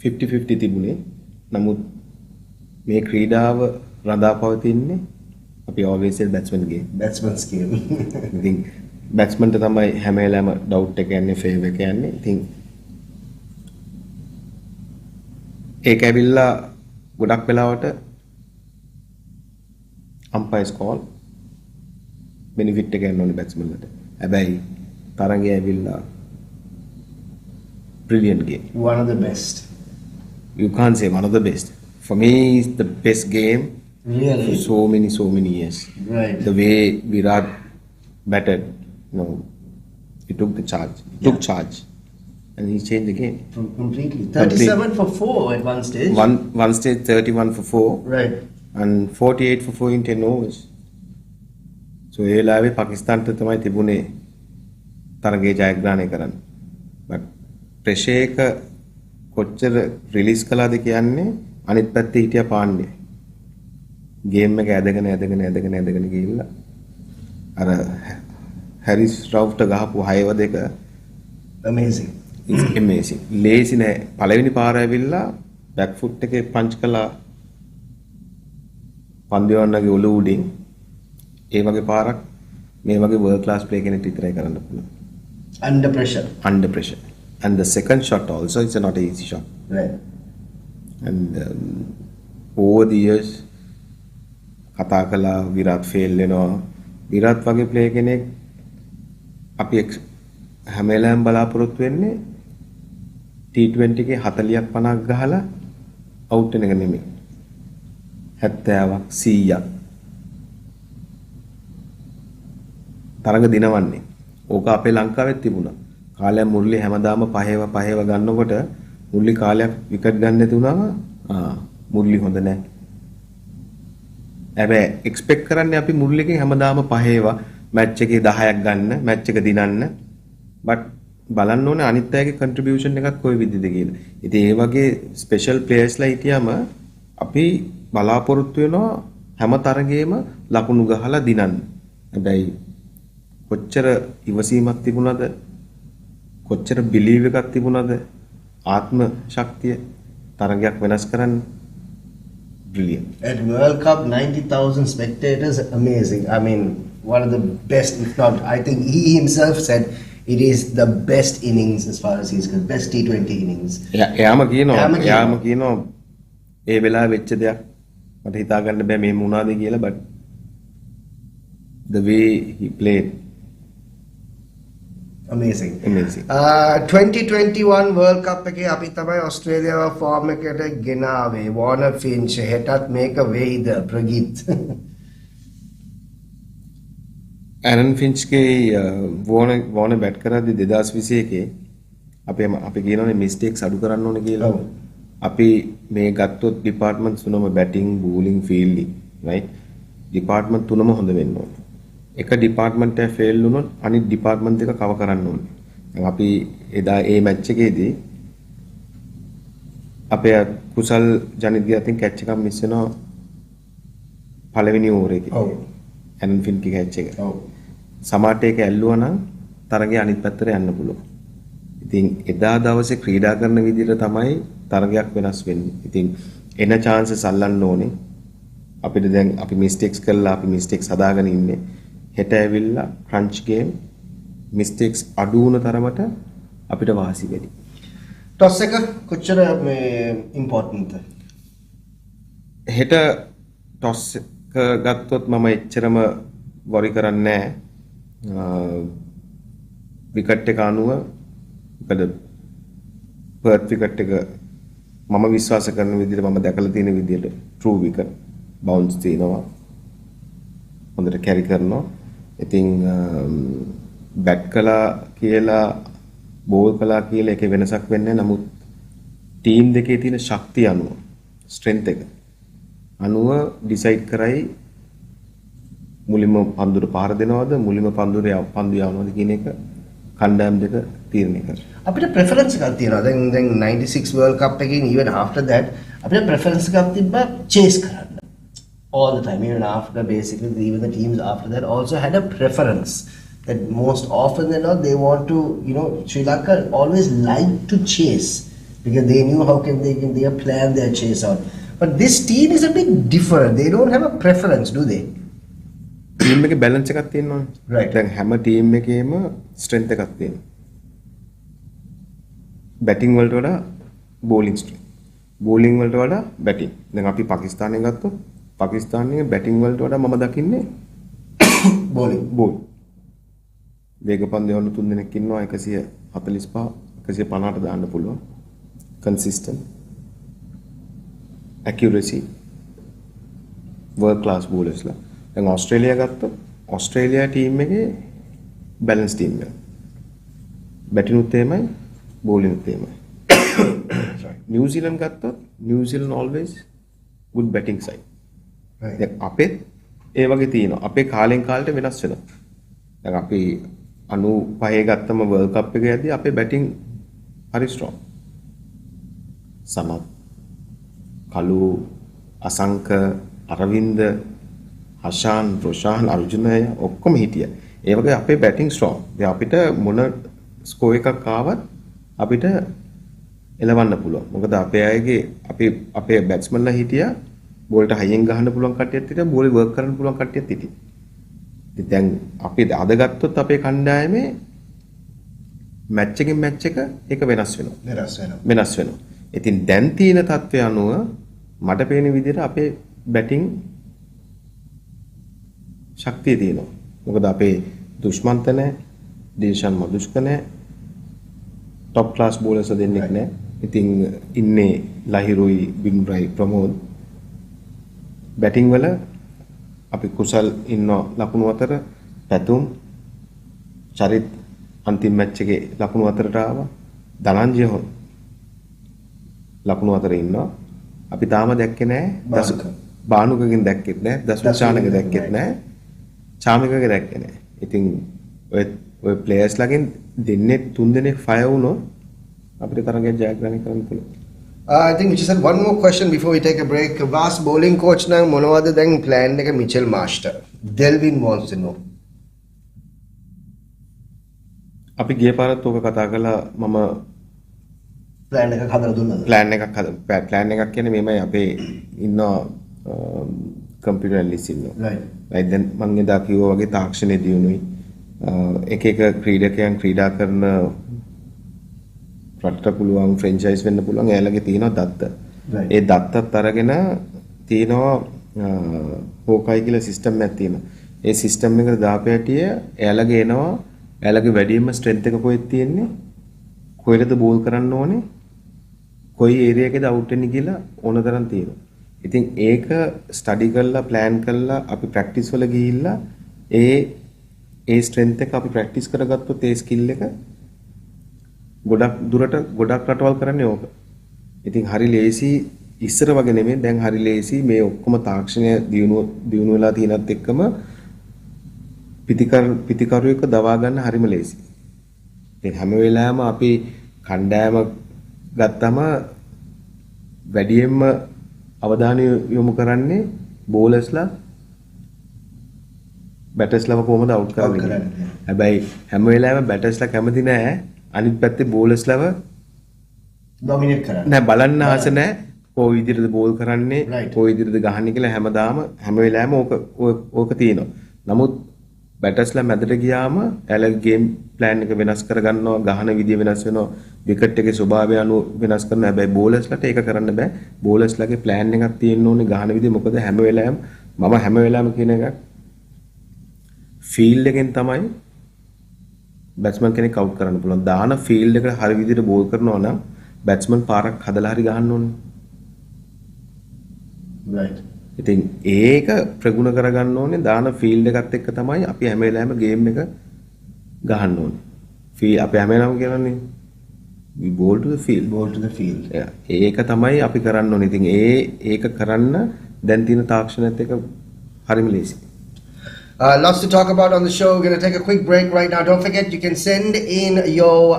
50-50 තිබුණේ. නමුත් මේ ක්‍රීඩාව රඳාපවතින්නේ අපි always say batsman game. batsman's game. ඉතින් බැට්ස්මන්ට තමයි හැම වෙලාවෙම ඩවුට් එක යන්නේ ෆේවර් එක යන්නේ. ඉතින් ඒක ඇවිල්ලා ගොඩක් වෙලාවට umpires call benefit එක ගන්න ඕනේ බැට්ස්මන්ලට. හැබැයි තරඟය ඇවිල්ලා brilliant game. One of the best. You can't say one of the best. For me it's the best game. Really? For so many years. Right. The way Virat batted, he took the charge. He took charge. And he changed the game. Completely. 37 for 4 at one stage. One stage 31 for 4. Right. And 48 for 4 in 10 overs. So ඒ වෙලාවේ පාකිස්තානට තමයි තිබුණේ තරගයේ ජයග්‍රහණය කරන්න. But pressure එක කොච්චර release කළාද කියන්නේ අනිත් පැත්තේ හිටියා පාණ්ඩේ. ගේම් එක ඇදගෙන ගිහිල්ලා අර හැරිස් රවුට් ගහපු 6-2 amazing. It's amazing. ලේසි නෑ. පළවෙනි පාර ඇවිල්ලා බැක් ෆුට් එකේ පන්ච් කළා පන්දියවන්නගේ ඔලුව උඩින්. ඒ වගේ පාරක් මේ වගේ world class play කෙනෙක් විතරයි කරන්න පුළුවන්. Under pressure. Under pressure. And the second shot also it's not an easy shot. Right. And over the years කතා කළා විරාට් ෆේල් වෙනවා. විරාට් වගේ ප්ලේ කෙනෙක් අපි හැම වෙලාවෙම බලාපොරොත්තු වෙන්නේ T20 එකේ 40ක් 50ක් ගහලා අවුට් වෙන එක නෙමෙයි. 70ක් 100ක් තරඟ දිනවන්නේ. ඕක අපේ ලංකාවෙත් තිබුණා. කාලයක් මුරලි හැමදාම පහේව ගන්නකොට මුරලි කාලයක් විකට් ගන්න නැති වුණාම මුරලි හොඳ නැහැ. හැබැයි එක්ස්පෙක්ට් කරන්නේ අපි මුරලිගෙන් හැමදාම පහේව මැච් එකේ 10ක් ගන්න, මැච් එක දිනන්න. බට් බලන්න ඕනේ අනිත් අයගේ කන්ට්‍රිබියුෂන් එකක් කොයි විදිහද කියලා. ඉතින් ඒ වගේ ස්පෙෂල් ප්ලේයර්ස්ලා හිටියම අපි බලාපොරොත්තු වෙනවා හැම තරගෙම ලකුණු ගහලා දිනන්න. හැබැයි කොච්චර ඉවසීමක් තිබුණාද? කොච්චර බිලීව් එකක් තිබුණාද? ආත්ම ශක්තිය තරගයක් වෙනස් කරන්න. Brilliant. At World Cup, 90,000 spectators, amazing. I mean, one of the best, if not, I think he himself said it is the best innings as far as he's concerned, best T20 innings. එයාම කියනවා ඒ වෙලාවෙ වෙච්ච දෙයක් මට හිතා ගන්න බෑ මේ මොනවාද කියලා, but the way he played, amazing. 2021 World Cup එකේ අපි තමයි ඔස්ට්‍රේලියාව ෆෝම් එකට ගෙනාවේ. වෝනර් ෆින්ච් හෙටත් මේක වෙයිද ප්‍රගීත්? ඇරන් ෆින්ච්ගේ වෝනර් බැට් කරද්දි 2021 අපි කියනවානේ මිස්ටේක්ස් අඩු කරන්න ඕනේ කියලා. අපි මේ ගත්තොත් ඩිපාර්ට්මන්ට් තුනම බැටිං, බෝලිං, ෆීල්ඩින්, right? ඩිපාර්ට්මන්ට් තුනම හොඳ වෙන්න ඕනේ. එක ඩිපාර්ට්මන්ට් එක ෆේල් වුණොත් අනිත් ඩිපාර්ට්මන්ට් එක කවර් කරන්න ඕනේ. දැන් අපි එදා ඒ මැච් එකේදී අපේ කුසල් ජනිත්ගේ අතින් කැච් එකක් මිස් වෙනවා පළවෙනි ඕවර් එකේ. ඔව්. ඇරන් ෆින්ච්ගේ කැච් එක. ඔව්. සමාට ඒක ඇල්ලුවා නම් තරගයේ අනිත් පැත්තට යන්න පුළුවන්. ඉතින් එදා දවසේ ක්‍රීඩා කරන විදිහට තමයි තරගයක් වෙනස් වෙන්නේ. ඉතින් එන chances අල්ලන්න ඕනේ. අපිට දැන් අපි මිස්ටේක්ස් කළා, අපි මිස්ටේක්ස් හදාගෙන ඉන්නේ. හෙට ඇවිල්ලා ක්‍රන්ච් ගේම් මිස්ටේක්ස් අඩු වුණ තරමට අපිට වාසි වෙයි. ටොස් එක කොච්චර මේ ඉම්පෝටන්ට්ද? හෙට ටොස් එක ගත්තොත් මම එච්චරම වරි කරන්නේ නැහැ. විකට් එක අනුව මොකද පර්ත් විකට් එක මම විශ්වාස කරන විදිහට මම දැකලා තියෙන විදිහට ට්‍රූ විකට් බවුන්ස් තියෙනවා. හොඳට කැරි කරනවා. ඉතින් බැට් කළා කියලා බෝල් කළා කියලා එකේ වෙනසක් වෙන්නේ නැහැ. නමුත් ටීම් දෙකේ තියෙන ශක්තිය අනුව ස්ට්‍රෙන්ත් එක අනුව ඩිසයිඩ් කරයි මුලින්ම පන්දුර පාර දෙනවද මුලින්ම පන්දු යවනවද කියන එක කණ්ඩායම් දෙක තීරණය කරනවා. අපිට ප්‍රෙෆරන්ස් එකක් තියෙනවා. දැන් 96 World Cup එකකින් even after that අපිට ප්‍රෙෆරන්ස් එකක් තිබ්බා chase කරන්න. All the time, even after basically even the teams after that also had a preference that most often than not they want to, Sri Lanka always liked to chase because they knew how can they plan their chase out. But this team is a bit different. They don't have a preference, do they? Team එකේ balance එකක් තියෙනවා. Right. දැන් හැම team එකේම strength එකක් තියෙනවා. Batting වලට වඩා බෝලිං ස්ට්‍රෙන්ත්. බෝලිං වලට වඩා බැටිං. දැන් අපි පාකිස්තානය ගත්තොත් පාකිස්තානයේ බැටිං වලට වඩා මම දකින්නේ බෝල්. වේග පන්දු යවන තුන් දෙනෙක් ඉන්නවා 145 150ට දාන්න පුළුවන්. consistent accuracy world class bowlers ලා. දැන් ඕස්ට්‍රේලියා ගත්තොත් ඕස්ට්‍රේලියා ටීම් එකේ බැලන්ස් ටීම් එක. බැටිං උත් එහෙමයි බෝලිං උත් එහෙමයි. නිව්සීලන්ත ගත්තොත් නිව්සීලන්ත always good batting side. දැන් අපේ ඒ වගේ තියෙනවා. අපේ කාලෙන් කාලට වෙනස් වෙනවා. දැන් අපි 95 ගත්තම World Cup එක යද්දී අපේ බැටිං හරි strong. සමත් කලු අසංක අරවින්ද හෂාන් රොෂාන් අර්ජුනය ඔක්කොම හිටියා. ඒ වගේ අපේ බැටිං strong. දැන් අපිට මොන ස්කෝර් එකක් ආවත් අපිට එලවන්න පුළුවන්. මොකද අපේ අයගේ අපේ බැට්ස්මන්ලා හිටියා බෝල්ට හයියෙන් ගහන්න පුළුවන් කට්ටියත් හිටියා, බෝල් වර්ක් කරන්න පුළුවන් කට්ටියත් හිටියා. ඉතින් දැන් අපි අද ගත්තොත් අපේ කණ්ඩායමේ මැච් එකෙන් මැච් එක ඒක වෙනස් වෙනවා. ඉතින් දැන් තියෙන තත්ත්වය අනුව මට පේන විදිහට අපේ බැටිං ශක්තිය තියෙනවා. මොකද අපේ දුෂ්මන්ත නැහැ, දේශන් මදුෂ්ක නැහැ. ටොප් ක්ලාස් බෝලර්ස් දෙන්නෙක් නැහැ. ඉතින් ඉන්නේ ලහිරුයි බින්බ්‍රයි ප්‍රමෝද්. බැටිං වල අපි කුසල් ඉන්න ලකුණු අතර පැතුම් චරිත් අන්තිම මැච් එකේ ලකුණු අතරට ආවා. ධනංජය ලකුණු අතර ඉන්නවා. අපි තාම දැක්කේ නැහැ. බානුකගෙන් දැක්කෙත් නැහැ. දසුචානගේ දැක්කෙත් නැහැ. චාමිකගේ දැක්කේ නැහැ. ඉතින් ඔය ප්ලේයර්ස් ලගෙන් දෙන්නේ තුන් දෙනෙක් ෆයර් වුණොත් අපිට තරගයක් ජයග්‍රහණය කරන්න පුළුවන්. I think we just had one more question before we take a break. Vaas bowling coach නම් මොනවද දැන් plan එක Mitchell Master? Delvin wants to know. අපි ගිය පාරත් ඕක කතා කළා මම plan එකක් හදලා දුන්නාද? plan එකක් කියන්නේ මේමයි අපේ ඉන්න කම්පියුටර් ඇනලිස්ට් ඉන්නවා. right then මම එදා කිව්වා වගේ තාක්ෂණයේ දියුණුවයි එක එක ක්‍රීඩකයන් ක්‍රීඩා කරන රටට පුළුවන් ෆ්‍රැන්චයිස් වෙන්න පුළුවන් එයාලගේ තියෙනවා දත්ත. ඒ දත්තත් අරගෙන තියෙනවා හෝකයි කියලා සිස්ටම් එකක් තියෙනවා. ඒ සිස්ටම් එකට දාපැටිය එයාලගේ එනවා එයාලගේ වැඩිම ස්ට්‍රෙන්ත් එක කොහෙද තියෙන්නේ? කොහෙද බෝල් කරන්න ඕනේ? කොයි ඒරියා එකේද අවුට් වෙන්නේ කියලා ඕන තරම් තියෙනවා. ඉතින් ඒක ස්ටඩි කරලා ප්ලෑන් කරලා අපි ප්‍රැක්ටිස් වල ගිහිල්ලා ඒ ස්ට්‍රෙන්ත් එක අපි ප්‍රැක්ටිස් කරගත්තොත් ඒ ස්කිල් එක ගොඩක් දුරට ගොඩක් රටවල් කරන්නේ ඕක. ඉතින් හරි ලේසි ඉස්සර වගේ නෙමෙයි දැන් හරි ලේසි මේ ඔක්කොම තාක්ෂණය දියුණු වෙලා තියෙනත් එක්කම පිතිකරුවෙක් දවා ගන්න හරිම ලේසි. ඉතින් හැම වෙලාවෙම අපි කණ්ඩායම ගත්තම වැඩියෙන්ම අවධානය යොමු කරන්නේ බෝලර්ස්ලා බැටර්ස්ලාව කොහොමද අවුට් කරන්නේ. හැබැයි හැම වෙලාවෙම බැටර්ස්ලා කැමති නැහැ අනිත් පැත්තේ බෝලර්ස්ලාව ડોමිනේට් කරන්න. නෑ බලන්න ආස නෑ කොයි විදිහටද බෝල් කරන්නේ කොයි විදිහටද ගහන්නේ කියලා හැම වෙලාවෙම ඕක තියෙනවා. නමුත් බැටර්ස්ලා මැදට ගියාම එයාලගේ ගේම් ප්ලෑන් එක වෙනස් කරගන්නවා ගහන විදිය වෙනස් වෙනවා විකට් එකේ ස්වභාවය අනුව වෙනස් කරනවා. හැබැයි බෝලර්ස්ලාට ඒක කරන්න බෑ. බෝලර්ස්ලාගේ ප්ලෑන් එකක් තියෙන්න ඕනේ ගහන විදිය. මොකද හැම වෙලාවෙම කියන එකක් ෆීල්ඩ් එකෙන් තමයි බැට්ස්මන් කෙනෙක් අවුට් කරන්න පුළුවන්. දාන ෆීල්ඩ් එකට හරි විදිහට බෝල් කරනවා නම් බැට්ස්මන් පාරක් හදලා හරි ගහන්න ඕනේ. right. ඉතින් ඒක ප්‍රගුණ කරගන්න ඕනේ. දාන ෆීල්ඩ් එකත් එක්ක තමයි අපි හැම වෙලාවෙම ගේම් එක ගහන්න ඕනේ. අපි හැම වෙලාවෙම කියන්නේ we bowl to the field. ඒක තමයි අපි කරන්න ඕනේ. ඉතින් ඒක කරන්න දැන් තියෙන තාක්ෂණයත් එක්ක හරිම ලේසි. Lots to talk about on the show. We're going to take a quick break right now. Don't forget you can send in your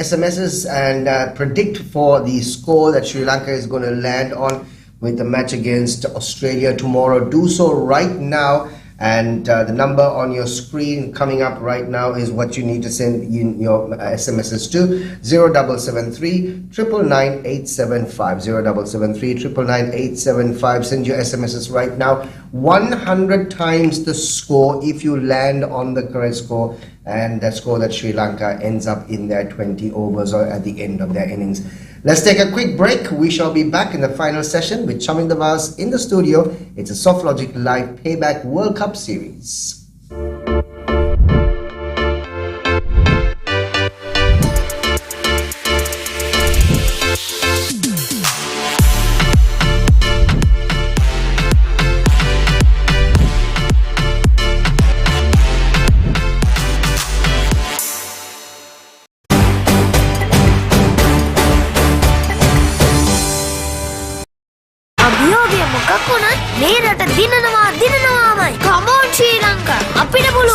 SMSs and predict for the score that Sri Lanka is going to land on with the match against Australia tomorrow. Do so right now. And the number on your screen coming up right now is what you need to send in your SMSs to 0773 999 875. 0773 999 875. Send your SMSs right now. 100 times the score if you land on the correct score and the score that Sri Lanka ends up in their 20 overs or at the end of their innings. Let's take a quick break. We shall be back in the final session with Chaminda Vaas in the studio. It's a Softlogic Live Payback World Cup Series.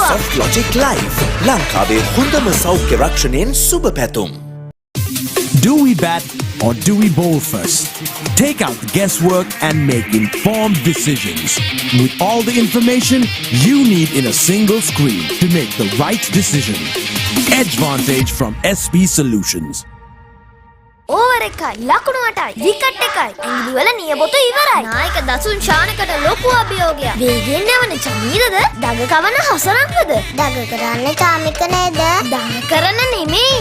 Softlogic Live ලංකාවේ හොඳම සෞඛ්‍ය රක්ෂණයෙන් සුබ පැතුම්. Do we bat or do we bowl first? Take out the guesswork and make informed decisions with all the information you need in a single screen to make the right decision. Edgevantage from SP Solutions. Over එකයි ලකුණු 8යි wicket එකයි ඇඟිලි වල නියපොතු ඉවරයි නායක දසුන් ශානකට ලොකු අභියෝගයක් වේගෙන් යවන චමීරද දඟ කවන හසරංගද දඟ කරන්නේ චාමික නේද දඟ කරන නෙමෙයි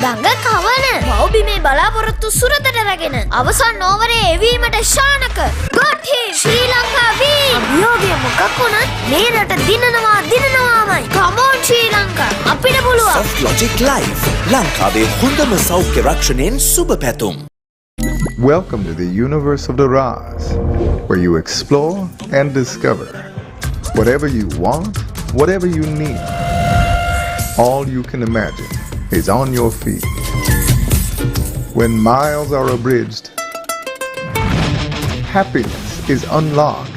දඟ කවන මව්බිමේ බලාපොරොත්තු බලාපොරොත්තු සුරතට රැගෙන අවසන් ඕවරේ එවීමට ශානක got him ශ්‍රී ලංකා win අභියෝගය මොකක් වුණත් මේ රට දිනනවාමයි come on ශ්‍රී ලංකා අපිට පුළුවන් Softlogic Live ලංකාවේ හොඳම සෞඛ්‍ය රක්ෂණයෙන් සුබ පැතුම්. Welcome to the universe of the Raz, where you explore and discover whatever you want, whatever you need. All you can imagine is on your feet. When miles are abridged, happiness is unlocked.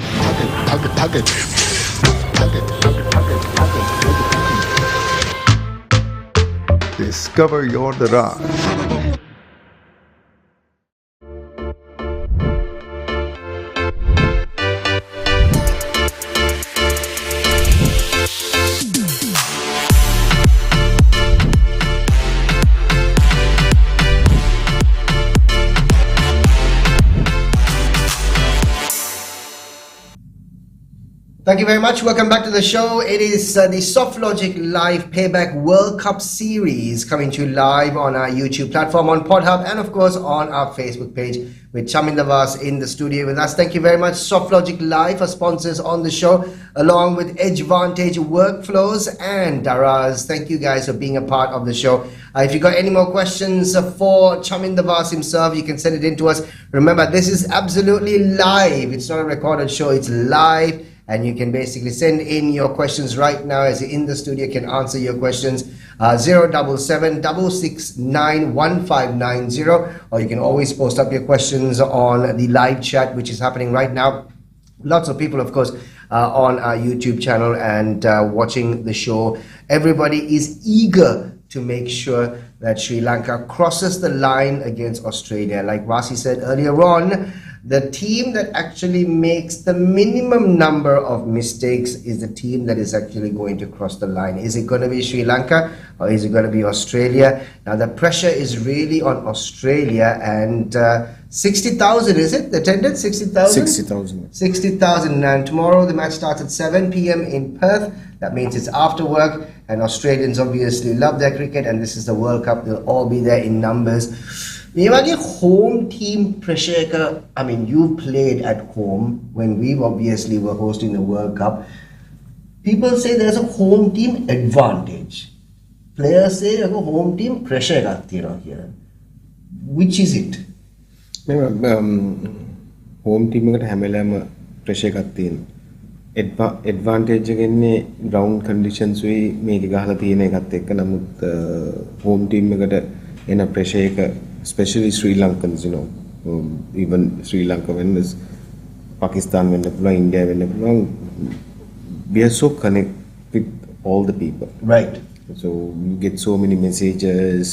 Discover your Raz. Thank you very much. Welcome back to the show. It is the Softlogic Live Payback World Cup Series coming to you live on our YouTube platform, on PodHub, and of course on our Facebook page with Chaminda Vaas in the studio with us. Thank you very much, Softlogic Live, for sponsors on the show, along with Edgevantage Workflows and Daraz. Thank you guys for being a part of the show. If you got any more questions for Chaminda Vaas himself, you can send it in to us. Remember, this is absolutely live. It's not a recorded show. It's live. And you can basically send in your questions right now as you're in the studio, can answer your questions. 077 669 1590, or you can always post up your questions on the live chat, which is happening right now. Lots of people, of course, on our YouTube channel and watching the show. Everybody is eager to make sure that Sri Lanka crosses the line against Australia. Like Rasi said earlier on, the team that actually makes the minimum number of mistakes is the team that is actually going to cross the line. Is it going to be Sri Lanka or is it going to be Australia? Now the pressure is really on Australia, and 60,000, is it? The attendance, 60,000? 60,000. 60,000. And tomorrow the match starts at 7 p.m. in Perth. That means it's after work, and Australians obviously love their cricket, and this is the World Cup. They'll all be there in numbers. මේ වගේ home team pressure එක, I mean, you played at home when we obviously were hosting the World Cup. People say there's a home team advantage. Players say there's a home team pressure එකක් තියෙනවා කියලා. Which is it? home team එකට හැම වෙලාවෙම pressure එකක් තියෙනවා. advantage එක එන්නේ ground conditions උයි මේක ගහලා තියෙන එකත් එක්ක. නමුත් home team එකට එන pressure එක, especially Sri Lankans, you know, even Sri Lanka when there's Pakistan, when India, when we are so connected with all the people. Right. So you get so many messages,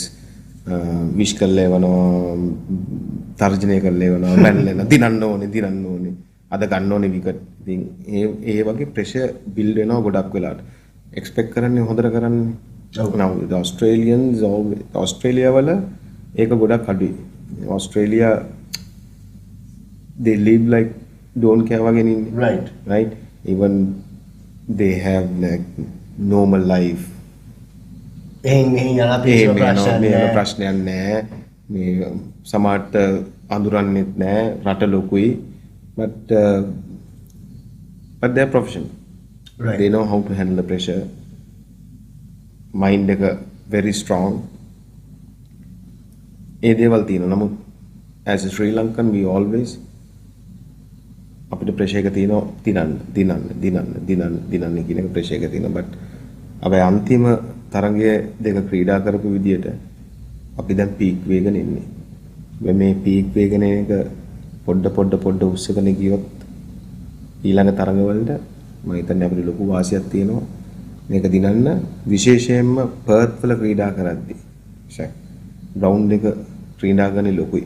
wish කරලා එවනවා, තර්ජනය කරලා එවනවා, බැලලා දිනන්න ඕනේ, අද ගන්න ඕනේ wicket. ඉතින් ඒ වගේ pressure build වෙනවා ගොඩක් වෙලාට. expect කරන්නේ හොඳට කරන්නේ. Now the Australians, Australia වල ඒක ගොඩක් අඩුයි. Australia, they live like don't care වගේ ඉන්නේ. Right. Even they have like normal life. ප්‍රශ්නයක් නැහැ. මේ සමහරට අඳුරන්නෙත් නැහැ. රට ලොකුයි. But they're professional. Right. They know how to handle the pressure. Mind එක very strong. ඒ දේවල් තියෙනවා. නමුත් as a Sri Lankan we always අපිට pressure එක තියෙනවා දිනන්න කියන එක pressure එක තියෙනවා. But අපි අන්තිම තරගය දෙක ක්‍රීඩා කරපු විදියට අපි දැන් peak වේගන ඉන්නේ. මේ peak වේගන එක පොඩ උස්සගෙන ගියොත් ඊළඟ තරගවලට මම හිතන්නේ අපිට ලොකු වාසියක් තියෙනවා. මේක දිනන්න විශේෂයෙන්ම පර්ත් වල ක්‍රීඩා කරද්දී ග්‍රවුන්ඩ් එක ක්‍රීඩා ගන්නේ ලොකුයි.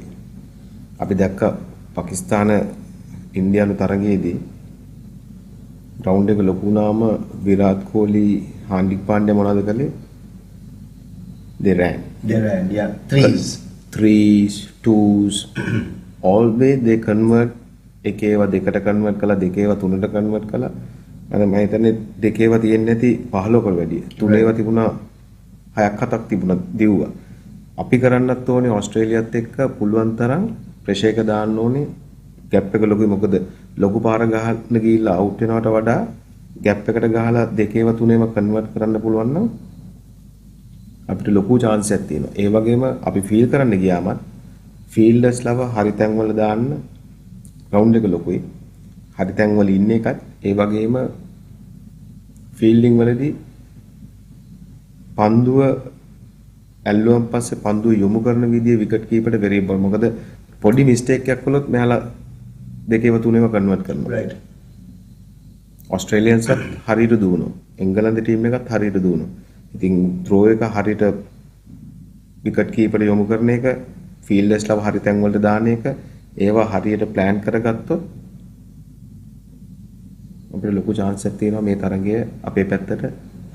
අපි දැක්ක පාකිස්තාන ඉන්දියානු තරගයේදී ග්‍රවුන්ඩ් එක ලොකු වුණාම විරාට් කොහ්ලි හාන්දික් පාණ්ඩේ මොනවද කළේ? They ran, yeah. Threes, twos, always they convert. එකේව දෙකට කන්වර්ට් කළා, දෙකේව තුනට කන්වර්ට් කළා. මම හිතන්නේ දෙකේව තියෙන්නේ නැති 15කට වැඩිය. තුනේව තිබුණා 6ක් 7ක් තිබුණා දිව්වා. අපි කරන්නත් ඕනේ ඕස්ට්‍රේලියාත් එක්ක පුළුවන් තරම් ප්‍රෙෂර් එක දාන්න ඕනේ. ගැප් එක ලොකුයි. මොකද ලොකු පාර ගහන්න ගිහිල්ලා අවුට් වෙනවට වඩා ගැප් එකට ගහලා දෙකේම තුනේම කන්වර්ට් කරන්න පුළුවන් නම් අපිට ලොකු chance එකක් තියෙනවා. ඒ වගේම අපි ෆීල් කරන්න ගියාමත් ෆීල්ඩර්ස් ලව හරි තැන් වල දාන්න ග්‍රවුන්ඩ් එක ලොකුයි. හරි තැන් වල ඉන්න එකත් ඒ වගේම ෆීල්ඩින් වලදී පන්දුව ඇල්ලුවන් පස්සේ පන්දුව යොමු කරන විදිය විකට් කීපර්ට වෙරියබල්. මොකද පොඩි මිස්ටේක් එකක් කළොත් මෙයාලා දෙකේම තුනේම කන්වර්ට් කරනවා. right. ඔස්ට්‍රේලියන්ස් හරියට දුවනවා. එංගලන්ත ටීම් එකත් හරියට දුවනවා. ඉතින් ත්‍රෝ එක හරියට විකට් කීපර්ට යොමු කරන එක, ෆීල්ඩර්ස්ලා හරි තැන් වලට දාන එක, ඒවා හරියට ප්ලෑන් කරගත්තොත් අපිට ලොකු chance එකක් තියෙනවා මේ තරගය අපේ පැත්තට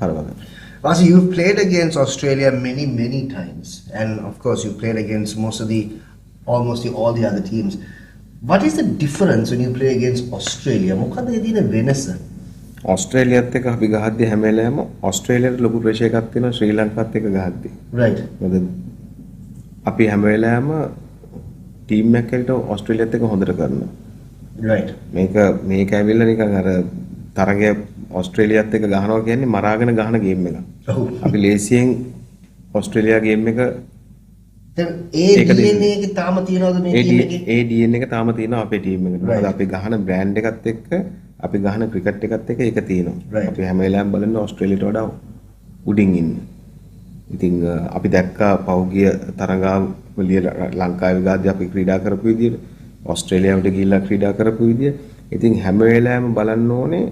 හරවගන්න. Vasi, you've played against Australia many times, and of course you played against almost all the other teams. What is the difference when you play against Australia? මොකද ඒ දින වෙනස? ඔස්ට්‍රේලියාත් එක්ක අපි ගහද්දී හැම වෙලාවෙම ඔස්ට්‍රේලියාට ලොකු ප්‍රෙෂර් එකක් තියෙනවා ශ්‍රී ලංකාවත් එක්ක ගහද්දී. right. මොකද අපි හැම වෙලාවෙම ටීම් එකක් එක්ක ඔස්ට්‍රේලියාත් එක්ක හොඳට කරනවා. right. මේක ඇවිල්ලා නිකන් අර තරගය ඔස්ට්‍රේලියාත් එක්ක ගහනවා කියන්නේ මරාගෙන ගහන ගේම් එකක්. ඔව්. අපි ලේසියෙන් ඔස්ට්‍රේලියා ගේම් එක දැන් ඒ DNA එක තාම තියනවද මේ ටීම් එකේ? ඒ DNA එක තාම තියෙනවා අපේ ටීම් එකට. මොකද අපි ගහන බ්‍රෑන්ඩ් එකත් එක්ක අපි ගහන ක්‍රිකට් එකත් එක්ක ඒක තියෙනවා. අපි හැම වෙලාවෙම බලන්න ඕස්ට්‍රේලියාට වඩා උඩින් ඉන්න. ඉතින් අපි දැක්කා පෞගිය තරඟාවලිය ලංකාවේ ගාද්දී අපි ක්‍රීඩා කරපු විදියට ඕස්ට්‍රේලියාවට ගිහිල්ලා ක්‍රීඩා කරපු විදිය. ඉතින් හැම වෙලාවෙම බලන්න ඕනේ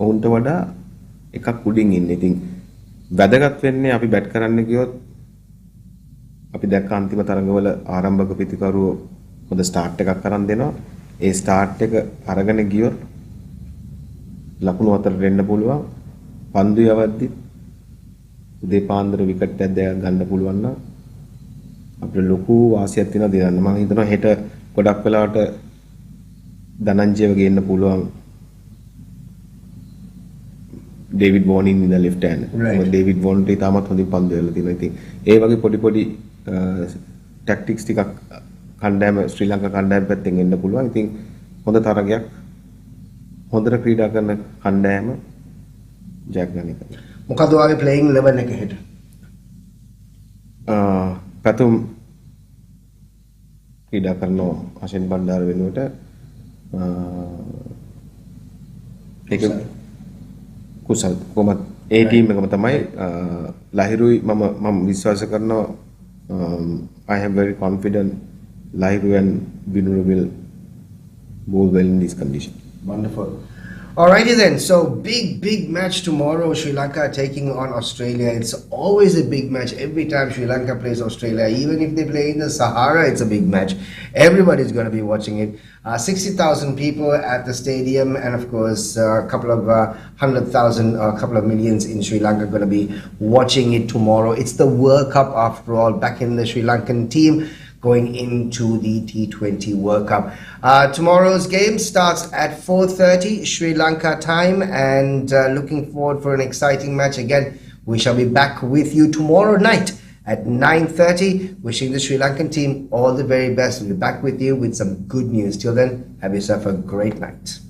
ඔවුන්ට වඩා එකක් උඩින් ඉන්න. ඉතින් වැදගත් වෙන්නේ අපි බැට් කරන්න ගියොත් අපි දැක්ක අන්තිම තරඟවල ආරම්භක පිතිකරුවෝ හොඳ ස්ටාර්ට් එකක් අරන් දෙනවා. ඒ ස්ටාර්ට් එක අරගෙන ගියොත් ලකුණු 4 දෙන්න පුළුවන්. පන්දු යවද්දි උදේ පාන්දර විකට් එකක් දෙක ගන්න පුළුවන් නම් අපිට ලොකු වාසියක් තියෙනවා දෙන්න. මම හිතනවා හෙට ගොඩක් වෙලාවට ධනංජයව ගේන්න පුළුවන්. ඩේවිඩ් වෝනින් ඉඳලා left hand. right. ඩේවිඩ් වෝන්ට තාමත් හොඳින් පන්දු වෙලා තියෙනවා. ඉතින් ඒ වගේ පොඩි ටැක්ටික්ස් ටිකක් කණ්ඩායම ශ්‍රී ලංකා කණ්ඩායම පැත්තෙන් එන්න පුළුවන්. ඉතින් හොඳ තරගයක් හොඳට ක්‍රීඩා කරන කණ්ඩායම ජයග්‍රහණය කරනවා. මොකද ඔයාගේ playing 11 එක හෙට? පැතුම් ක්‍රීඩා කරන අශෙන් බණ්ඩාර වෙනුවට ඒක කුසල් කොහොමද ඒ ටීම් එකම තමයි ලහිරුයි මම විශ්වාස කරනවා. I am very confident Lahiru and Binuru will bowl well in this condition. Wonderful. Alrighty then, so big match tomorrow. Sri Lanka taking on Australia. It's always a big match every time Sri Lanka plays Australia. Even if they play in the Sahara, it's a big match. Everybody's going to be watching it. 60,000 people at the stadium, and of course a couple of 100,000, a couple of millions in Sri Lanka going to be watching it tomorrow. It's the World Cup after all, back in the Sri Lankan team going into the T20 World Cup. Tomorrow's game starts at 4:30 Sri Lanka time, and looking forward for an exciting match again. We shall be back with you tomorrow night at 9:30. Wishing the Sri Lankan team all the very best. We'll be back with you with some good news. Till then, have yourself a great night.